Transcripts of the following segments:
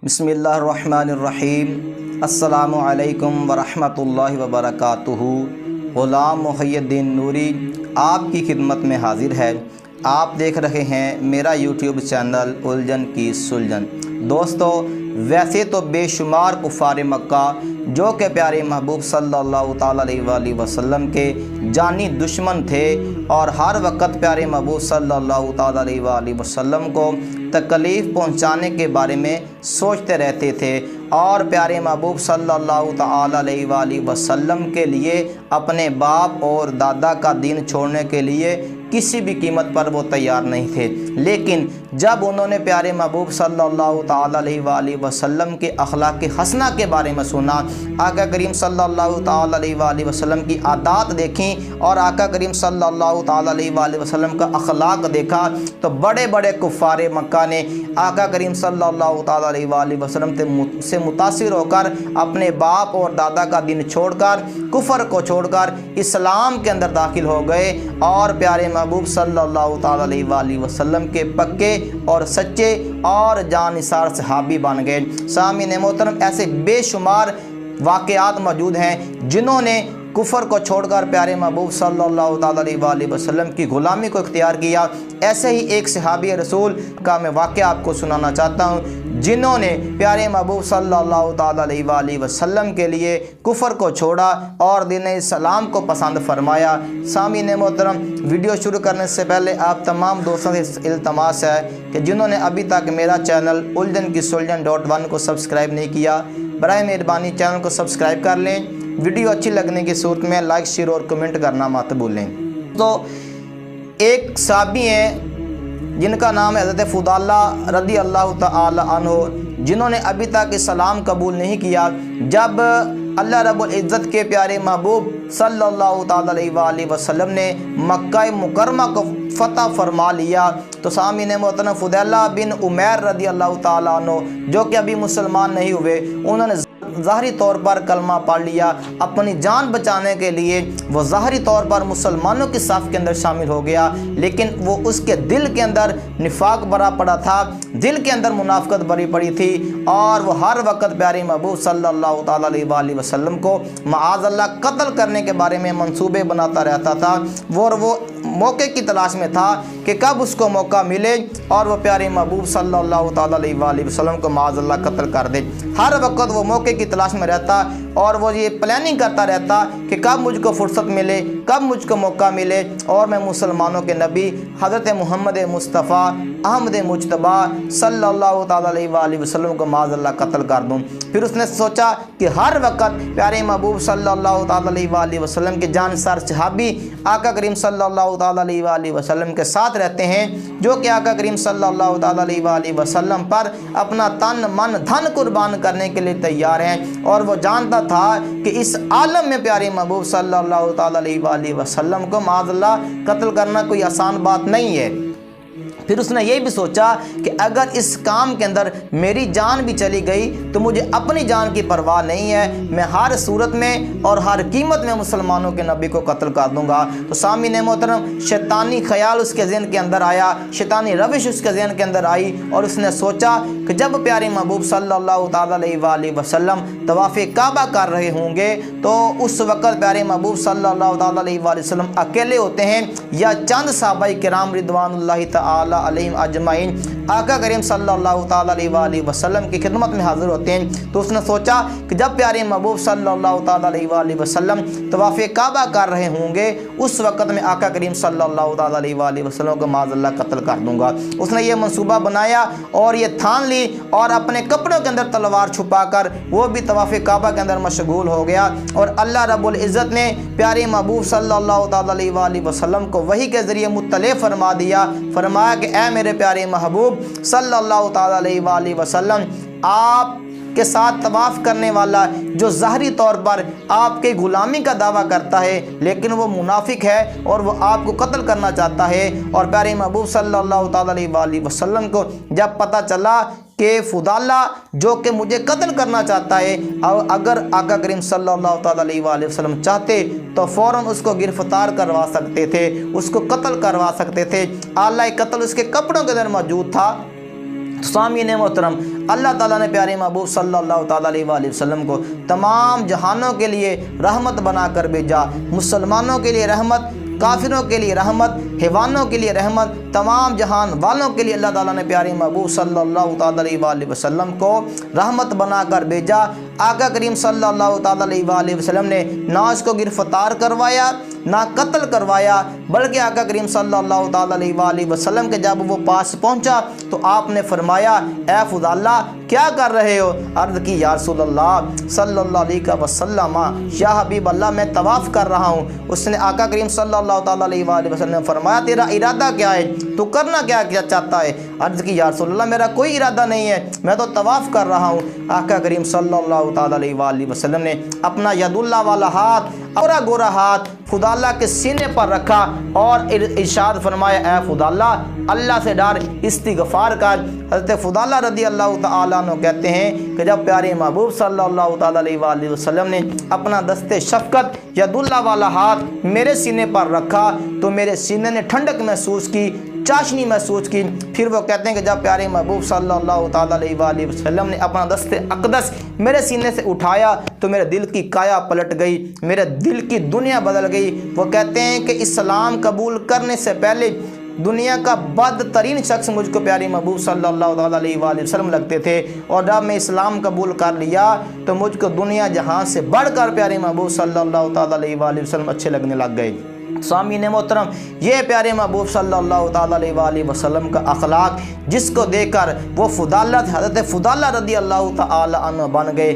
बिस्मिल्लाहिर्रहमानिर्रहीम। अस्सलामु अलैकुम वरहमतुल्लाहि वबरकातुहू। ग़ुलाम मुहियुद्दीन नूरी आपकी खिदमत में हाजिर है। आप देख रहे हैं मेरा यूट्यूब चैनल उलझन की सुलझन। दोस्तों, वैसे तो बेशुमार कुफ़ार मक्का जो कि प्यारे महबूब सल्लल्लाहु ताला अलैहि वसल्लम के जानी दुश्मन थे और हर वक्त प्यारे महबूब सल्लल्लाहु ताला अलैहि वसल्लम को तकलीफ़ पहुंचाने के बारे में सोचते रहते थे और प्यारे महबूब सल्लल्लाहु ताला अलैहि वसल्लम के लिए अपने बाप और दादा का दीन छोड़ने के लिए किसी भी कीमत पर वो तैयार नहीं थे। लेकिन जब उन्होंने प्यारे महबूब सल्लल्लाहु ताला अलैहि वसल्लम के अखलाक हसना के बारे में सुना, आका करीम सल्लल्लाहु ताला अलैहि वसल्लम की आदत देखी और आका करीम सल्लल्लाहु ताला अलैहि वसल्लम का अखलाक देखा, तो बड़े बड़े कुफ़ार मक्का ने आका करीम सल्लल्लाहु ताला अलैहि वसल्लम से मुतासिर होकर अपने बाप और दादा का दीन छोड़कर, कुफ़र को छोड़कर इस्लाम के अंदर दाखिल हो गए और प्यारे महबूब सल्लल्लाहु ताला अलैहि वसल्लम के पक्के और सच्चे और जानिसार सहाबी बन गए। सामीन मोहतरम, ऐसे बेशुमार वाक़यात मौजूद हैं जिन्होंने कुफ़र को छोड़कर प्यारे महबूब सल्लल्लाहु ताला अलैहि वसल्लम की ग़ुलामी को इख्तियार किया। ऐसे ही एक सहाबी रसूल का मैं वाक़या आपको सुनाना चाहता हूँ जिन्होंने प्यारे महबूब सल्लल्लाहु ताला अलैहि वसल्लम के लिए कुफ़र को छोड़ा और दीन इस्लाम को पसंद फरमाया। सामीन मोहतरम, वीडियो शुरू करने से पहले आप तमाम दोस्तों से इल्तमास है कि जिन्होंने अभी तक मेरा चैनल उलझन की सुलझन .1 को सब्सक्राइब नहीं किया, बराए मेहरबानी चैनल को सब्सक्राइब कर लें। वीडियो अच्छी लगने की सूरत में लाइक, शेयर और कमेंट करना मत भूलें। तो एक सहाबी हैं जिनका नाम है हज़रत फुदाला रदी अल्लाह तआला अन्हु, जिन्होंने अभी तक इस्लाम कबूल नहीं किया। जब अल्लाह रब्बुल इज़्ज़त के प्यारे महबूब सल्लल्लाहु ताला अलैहि वसल्लम ने मक्का मुकर्रमा को फ़तह फरमा लिया, तो सामीन मोहतरम फुदाला बिन उमैर रदी अल्लाह तआला अन्हु, जो कि अभी मुसलमान नहीं हुए, उन्होंने ज़ाहरी तौर पर कलमा पढ़ लिया। अपनी जान बचाने के लिए वो ज़ाहरी तौर पर मुसलमानों की साफ़ के अंदर शामिल हो गया, लेकिन वो उसके दिल के अंदर निफाक भरा पड़ा था, दिल के अंदर मुनाफिकत भरी पड़ी थी और वो हर वक्त प्यारे महबूब सल्लल्लाहु ताला अलैहि वसल्लम को माअज़ल्लाह कत्ल करने के बारे में मंसूबे बनाता रहता था। वो मौके की तलाश में था कि कब उसको मौका मिले और वो प्यारे महबूब सल्लल्लाहु ताला अलैहि वसल्लम को माअज़ल्लाह कत्ल कर दे। हर वक्त वो मौके की तलाश में रहता और वो ये प्लानिंग करता रहता कि कब मुझको फुर्सत मिले, कब मुझको मौका मिले और मैं मुसलमानों के नबी हज़रत मोहम्मद मुस्तफ़ा अहमद मुज्तबा सल्लल्लाहु ताला अलैहि वसल्लम को माअज़ल्लाह कत्ल कर दूँ। फिर उसने सोचा कि हर वक्त प्यारे महबूब सल्लल्लाहु ताला अलैहि वसल्लम के जानसार सहाबी आका करीम सल्लल्लाहु ताला अलैहि वसल्लम के साथ रहते हैं, जो कि आका करीम सल्लल्लाहु ताला अलैहि वसल्लम पर अपना तन मन धन कुर्बान करने के लिए तैयार हैं। और वो जानता था कि इस आलम में प्यारे महबूब सल्लल्लाहु ताला अलैहि वसल्लम को माअज़ल्लाह कत्ल करना कोई आसान बात नहीं है। फिर उसने ये भी सोचा कि अगर इस काम के अंदर मेरी जान भी चली गई तो मुझे अपनी जान की परवाह नहीं है, मैं हर सूरत में और हर कीमत में मुसलमानों के नबी को कत्ल कर दूंगा। तो सामीन मोहतरम, शैतानी ख्याल उसके ज़हन के अंदर आया, शैतानी रविश उसके ज़हन के अंदर आई और उसने सोचा कि जब प्यारे महबूब सल्लल्लाहु ताला अलैहि वसल्लम तवाफ़ काबा कर रहे होंगे तो उस वक्त प्यारे महबूब सल्लल्लाहु ताला अलैहि वसल्लम अकेले होते हैं या चंद सहाबाए किराम रिदवानुल्लाहि तआला अलैहिम अजमाइन आका करीम सल्लल्लाहु ताला अलैहि वसल्लम की खिदमत में हाजिर होते हैं। तो उसने सोचा कि जब प्यारे महबूब सल्लल्लाहु ताला अलैहि वसल्लम तवाफ़ काबा कर रहे होंगे उस वक्त में आका करीम सल्लल्लाहु ताला अलैहि वसल्लम को माअज़ल्लाह कत्ल कर दूंगा। उसने ये मंसूबा बनाया और ये ठान ली और अपने कपड़ों के अंदर तलवार छुपाकर वो भी तवाफ़ काबा के अंदर मशगूल हो गया। और अल्लाह रब्बुल इज़्ज़त ने प्यारे महबूब सल्लल्लाहु ताला अलैहि वसल्लम को वही के ज़रिए मुत्तले फरमा दिया, फरमाया कि ऐ मेरे प्यारे महबूब सल्लल्लाहु ताला अलैहि वसल्लम, आप के साथ तवाफ़ करने वाला जो ज़ाहरी तौर पर आपके ग़ुलामी का दावा करता है लेकिन वो मुनाफिक है और वो आपको कत्ल करना चाहता है। और प्यारे महबूब सल्लल्लाहु ताला अलैहि वसल्लम को जब पता चला कि फुदाला जो कि मुझे कत्ल करना चाहता है, और अगर आका करीम सल्लल्लाहु ताला अलैहि वसल्लम चाहते तो फ़ौरन उसको गिरफ़्तार करवा सकते थे, उसको कत्ल करवा सकते थे। आला कत्ल उसके कपड़ों के अंदर मौजूद था। सामीन मोहतरम, अल्लाह ताला ने प्यारे महबूब सल्लल्लाहु ताला अलैहि वसल्लम को तमाम जहानों के लिए रहमत बनाकर भेजा। मुसलमानों के लिए रहमत, काफिरों के लिए रहमत, हैवानों के लिए रहमत, तमाम जहान वालों के लिए अल्लाह ताला ने प्यारे महबूब सल्लल्लाहु ताला अलैहि वसल्लम को रहमत बनाकर भेजा। आका करीम सल्लल्लाहु ताला अलैहि वसल्लम ने ना उसको गिरफ्तार करवाया, ना कत्ल करवाया, बल्कि आका करीम सल्लल्लाहु ताला अलैहि वसल्लम के जब वो पास पहुंचा तो आपने फरमाया, ए फुदाला क्या कर रहे हो? अर्ज़ की, या रसूलल्लाह सल्लल्लाहु अलैहि वसल्लम, या हबीब अल्लाह मैं तवाफ़ कर रहा हूँ। उसने आका करीम सल्लल्लाहु ताला अलैहि वसल्लम ने फरमाया, तेरा इरादा क्या है, तू करना क्या चाहता है? अर्ज़ की, या रसूलल्लाह मेरा कोई इरादा नहीं है, मैं तो तवाफ़ कर रहा हूँ। आका करीम सल्लल्लाहु ताला अलैहि वसल्लम ने अपना यदुल्ला वाला हाथ, गोरा गोरा हाथ खुदाल्ला के सीने पर रखा और इरशाद फरमाया, ए खुदाल्ला अल्लाह से डर, इस्तिगफार कर। हज़रत फुदाला रदी अल्लाह तआला अन्हु कहते हैं कि जब प्यारे महबूब सल्लल्लाहु ताला अलैहि वसल्लम ने अपना दस्ते शफ़क़त यदुल्ला वाला हाथ मेरे सीने पर रखा तो मेरे सीने ने ठंडक महसूस की, चाशनी महसूस की। फिर वो कहते हैं कि जब प्यारे महबूब सल्लल्लाहु ताला अलैहि वसल्लम ने अपना दस्ते अक़दस मेरे सीने से उठाया तो मेरे दिल की काया पलट गई, मेरे दिल की दुनिया बदल गई। वो कहते हैं कि इस्लाम कबूल करने से पहले दुनिया का बदतरीन शख्स मुझको प्यारे महबूब सल्लल्लाहु अलैहि वसल्लम लगते थे, और जब मैं इस्लाम कबूल कर लिया तो मुझको दुनिया जहां से बढ़कर प्यारे महबूब सल्लल्लाहु अलैहि वसल्लम अच्छे लगने लग गए। सामीन मोहतरम, ये प्यारे महबूब सल्लल्लाहु अलैहि वसल्लम का अखलाक जिसको देखकर वो फुदाला हज़रत फुदाला रदी अल्लाह तआला अन्हु बन गए।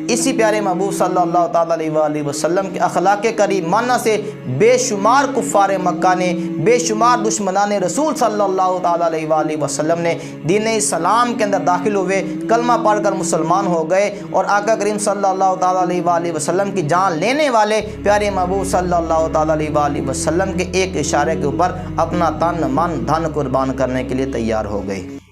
इसी प्यारे महबूब सल्लल्लाहु अलैहि वसल्लम के अखलाक के करीब माना से बेशुमार कुफ़ार मक्का ने, बेशुमार दुश्मनान रसूल सल्लल्लाहु अलैहि वसल्लम ने दीन इस्लाम के अंदर दाखिल हुए, कलमा पढ़कर मुसलमान हो गए, और आका करीम सल्लल्लाहु अलैहि वसल्लम की जान लेने वाले प्यारे महबूब सल्लल्लाहु अलैहि वसल्लम के एक इशारे के ऊपर अपना तन मन धन कुर्बान करने के लिए तैयार हो गए।